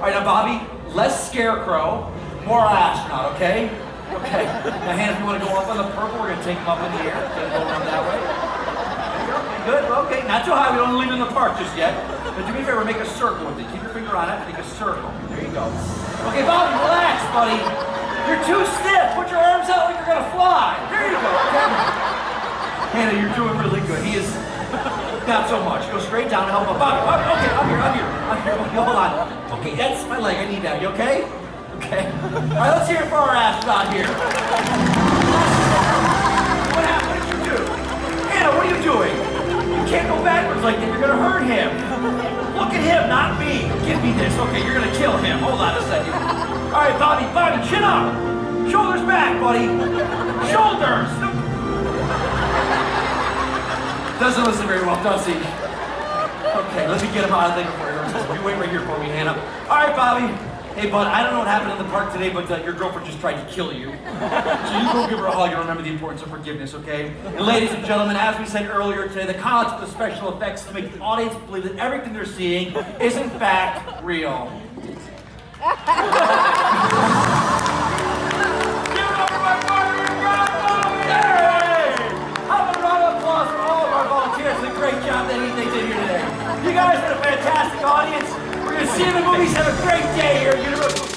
All right, now Bobby, less scarecrow, more astronaut, okay? Okay. Now, Hannah, if you want to go up on the purple, we're going to take him up in the air. Gonna go around that way. Okay, good. Okay, not too high. We don't leave him in the park just yet. But do me a favor, make a circle with it. Keep your finger on it. Make a circle. There you go. Okay, Bobby, relax, buddy. You're too stiff. Put your arms out like you're going to fly. There you go. Okay? Hannah, you're doing really good. He is not so much. Go straight down and help him. Bobby, okay, I'm here. Okay, hold on. Okay, that's my leg. I need that. You okay? Okay. All right, let's hear it for our astronaut here. What happened? What did you do? Hannah, what are you doing? You can't go backwards like that. You're going to hurt him. Look at him, not me. Give me this. Okay, you're going to kill him. Hold on a second. All right, Bobby, chin up. Shoulders back, buddy. Shoulders. Doesn't listen very well, does he? Okay, let me get him out of there for you. You wait right here for me, Hannah. All right, Bobby. Hey, bud, I don't know what happened in the park today, but your girlfriend just tried to kill you. So you go give her a hug and remember the importance of forgiveness, okay? And ladies and gentlemen, as we said earlier today, the concept of special effects to make the audience believe that everything they're seeing is in fact real. Give it up for my partner in crime, Bobby! How about a round of applause for all of our volunteers for the great job that they did here today. You guys are a fantastic audience. We're going to see you in the movies. Have a great day here at Universal